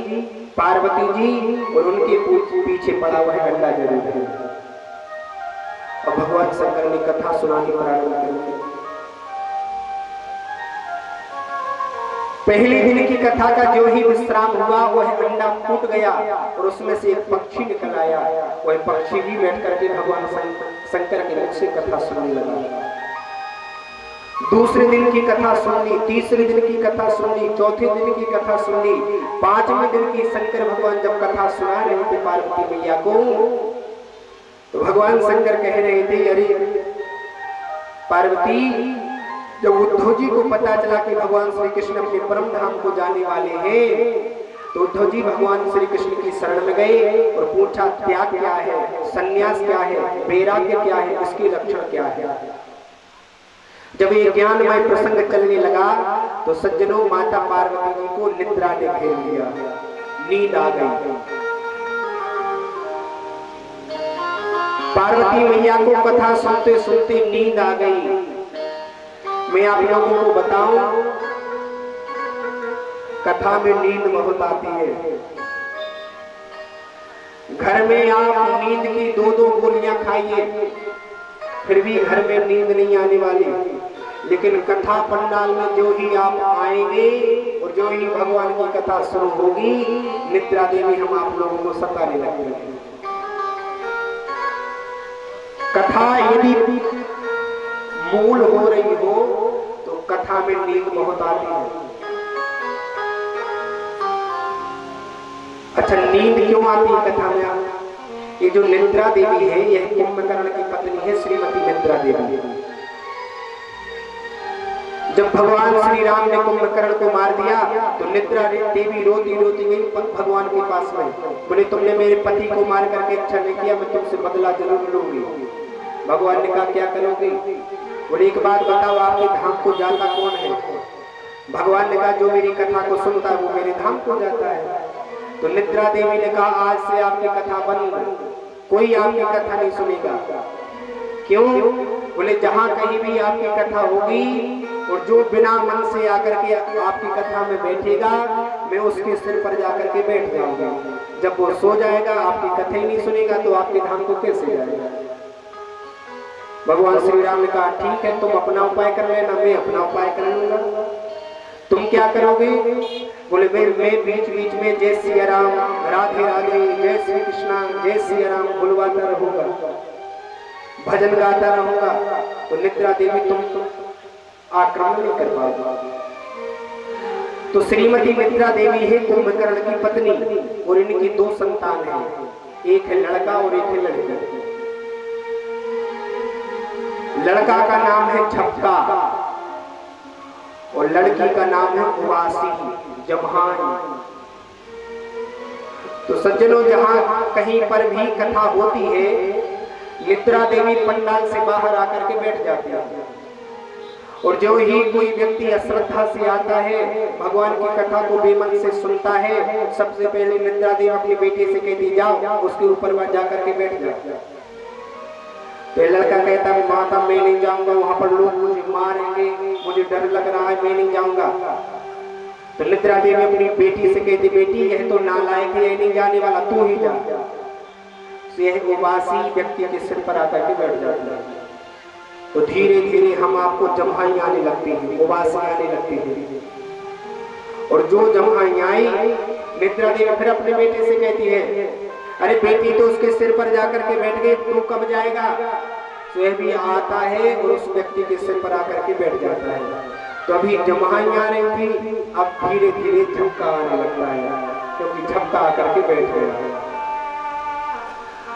पार्वती जी और उनके पीछे पड़ा हुआ गंगा जरूर है। और भगवान शंकर ने कथा सुनानी प्रारंभ कर। पहले दिन की कथा का जो ही विश्राम हुआ वह अंडा फूट गया और उसमें से एक पक्षी निकल आया। वह पक्षी भी बैठ करके भगवान शंकर के मुख से कथा सुनने लगा। दूसरे दिन की कथा सुन ली, तीसरे दिन की कथा सुन ली, चौथे दिन की कथा सुन ली, 5वें दिन की शंकर भगवान जब कथा सुना रहे थे पार्वती मैया को, तो भगवान शंकर कह रहे थे, अरे पार्वती, जब उद्धव जी को पता चला कि भगवान श्री कृष्ण अपने परम धाम को जाने वाले हैं, तो उद्धव जी भगवान श्री कृष्ण की शरण में गए और पूछा त्याग क्या है, संन्यास क्या है, वैराग्य क्या है, इसके लक्षण क्या है। जब ये ज्ञानमय प्रसंग चलने लगा तो सज्जनों, माता पार्वती जी को निद्रा ने घेर लिया, नींद आ गई। पार्वती मैया को कथा सुनते सुनते नींद आ गई। मैं आप लोगों को बताऊं, कथा में नींद बहुत आती है। घर में आप नींद की 2-2 गोलियां खाइए, फिर भी घर में नींद नहीं आने वाली। लेकिन कथा पंडाल में जो ही आप आएंगे और जो ही भगवान की कथा शुरू होगी, निद्रा देवी हम आप लोगों को सताने लगेगी। कथा यदि भूल हो रही हो तो कथा में नींद बहुत आती है। अच्छा, नींद क्यों आती है कथा में? ये जो निद्रा देवी है, यह कुंभकर्ण की पत्नी है, श्रीमती निद्रा देवी। जब भगवान श्री राम ने कुंभकर्ण को मार दिया तो निद्रा देवी रोती रोती गई भगवान के पास में, बोले तुमने मेरे पति को मार करके अच्छा नहीं किया, मैं तुमसे बदला जरूर लूंगी। भगवान ने कहा क्या करोगे? बोले एक बात बताओ, आपके धाम को जाता कौन है? भगवान ने कहा जो मेरी कथा को सुनता है वो मेरे धाम को जाता है। तो निद्रा देवी ने कहा आज से आपकी कथा बंद, कोई आपकी कथा नहीं सुनेगा। क्यों? बोले जहां कहीं भी आपकी कथा होगी और जो बिना मन से आकर के आपकी कथा में बैठेगा, मैं उसके सिर पर जाकर के बैठ जाऊंगा। जब वो सो जाएगा, आपकी कथा ही नहीं सुनेगा, तो आपके धाम को कैसे जाएगा? भगवान श्री राम ने कहा ठीक है, तुम अपना उपाय कर लेना, मैं अपना उपाय कर लूंगा। तुम क्या करोगे? बोले मैं बीच बीच में जय सिया राम, राधे राधे, जय श्री कृष्णा, जय सिया राम बुलवाता रहूंगा, भजन गाता रहूंगा। तो निद्रा देवी तुम आक्रमण नहीं कर पाओगे। तो श्रीमती निद्रा देवी है कुंभकर्ण की पत्नी और इनकी दो संतान हैं, एक है लड़का और एक है लड़की। लड़का का नाम है झपका और लड़की का नाम है उवासी जम्हाई। तो सज्जनों, जहां कहीं पर भी कथा होती है, निद्रा देवी पंडाल से बाहर आकर के बैठ जाती है और जो ही कोई व्यक्ति अश्रद्धा से आता है, भगवान की कथा को बेमन से सुनता है, सबसे पहले निद्रा देवी अपने बेटे से कहती जाओ उसके ऊपर वह जाकर के बैठ जाओ। तो लड़का कहता है माता मैं नहीं जाऊंगा, वहां पर लोग मुझे मारेंगे, मुझे डर लग रहा है, मैं नहीं जाऊंगा। तो निद्रा देवी अपनी बेटी से कहती बेटी यह तो नालायक है, यह नहीं जाने वाला, तू ही जा। यह उबासी व्यक्ति के सिर पर आकर के बैठ जाता है। तो धीरे धीरे हम आपको जम्हाई आने लगती है, उबासी आने लगती है। और जो जम्हाई आई, निद्रा देवी फिर अपने बेटे से कहती है अरे बेटी तो उसके सिर पर जाकर के बैठ गई, तू कब जाएगा? तो यह भी आता है और उस व्यक्ति के सिर पर आकर के बैठ जाता है। तो अभी जम्हाई आ रही थी, अब धीरे धीरे झपका आने लगता है, क्योंकि झपका आकर के बैठ गया।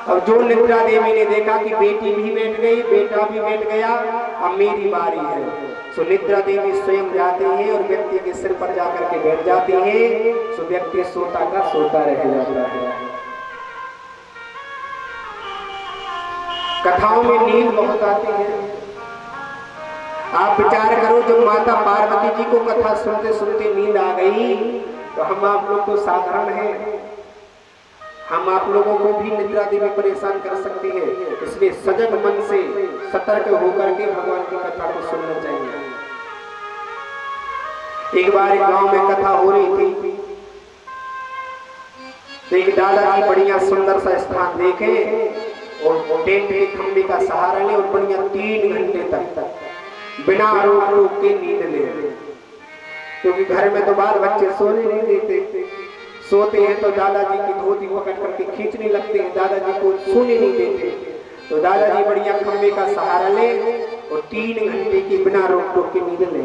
अब जो निद्रा देवी ने देखा कि बेटी भी बैठ गई, बेटा भी बैठ गया, अब मेरी बारी है, तो निद्रा देवी स्वयं जाती है और व्यक्ति के सिर पर जाकर के बैठ जाती है। तो व्यक्ति सोता का सोता रह जाता है। कथाओं में नींद बहुत आती है। आप विचार करो, जब माता पार्वती जी को कथा सुनते सुनते नींद आ गई, तो हम आप लोग तो साधारण हैं, हम आप लोगों को भी निद्रा देवी परेशान कर सकती है। इसलिए सजग मन से सतर्क होकर के भगवान की कथा को सुनना चाहिए। एक बार एक गांव में कथा हो रही थी, तो एक दादाजी बढ़िया सुंदर सा स्थान देखे और टेंट के खंबे का सहारा ले और बढ़िया 3 घंटे तक बिना रोक टोक के नींद ले, क्योंकि घर में तो बाल बच्चे सोने नहीं देते। सोते हैं तो दादाजी की धोती पकड़ करके खींचने लगते हैं, दादाजी को सोने नहीं देते। तो दादाजी बढ़िया खंबे का सहारा ले और 3 घंटे की बिना रोक टोक के नींद ले।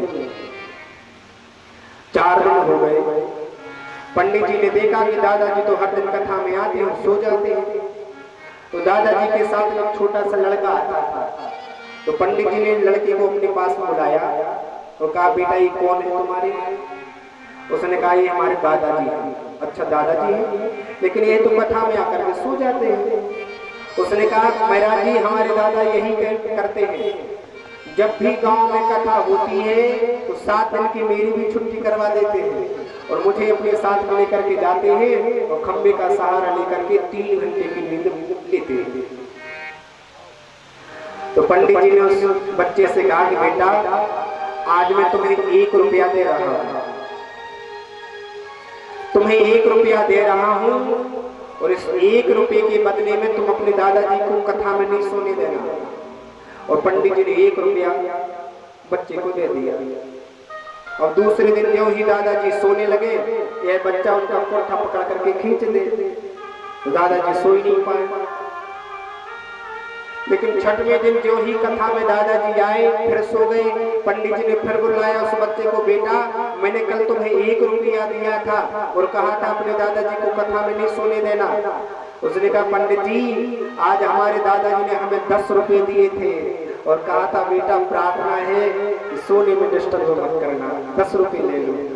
4 दिन हो गए। पंडित जी ने देखा कि दादाजी तो हर दिन कथा में आते और सो जाते हैं। तो दादाजी के साथ एक छोटा सा लड़का आता था। तो पंडित जी ने लड़के को अपने पास बुलाया और कहा बेटा ये कौन है तुम्हारे? उसने कहा ये हमारे दादाजी हैं। अच्छा दादाजी हैं, लेकिन ये तो कथा में आकर के सो जाते हैं। उसने कहा महाराज जी हमारे दादा यही करते हैं, जब भी गांव में कथा होती है तो 7 दिन की मेरी भी छुट्टी करवा देते हैं और मुझे अपने साथ में लेकर के जाते हैं और खंबे का सहारा लेकर के 3 घंटे की नींद लेते हैं। तो पंडित जी ने उस बच्चे से कहा कि बेटा आज मैं तुम्हें 1 रुपया दे रहा हूं, तुम्हें 1 रुपया दे रहा हूं और इस 1 रुपये के बदले में तुम अपने दादाजी को कथा में नहीं सोने देना। और पंडित जी ने 1 रुपया बच्चे को दे दिया। और दूसरे दिन जो ही दादाजी सोने लगे, यह बच्चा उनका कोठा पकड़ करके खींच दे, तो दादाजी सो ही नहीं पाए। लेकिन छठवें दिन जो ही कथा में दादाजी आए फिर सो गए। पंडित जी ने फिर बुलाया उस बच्चे को, बेटा मैंने कल तुम्हें 1 रुपया दिया था और कहा था अपने दादाजी को कथा में नहीं सोने देना। उसने कहा पंडित जी आज हमारे दादाजी ने हमें 10 रुपए दिए थे और कहा था बेटा प्रार्थना है कि सोने में डिस्टर्ब मत करना, 10 रुपए ले लो।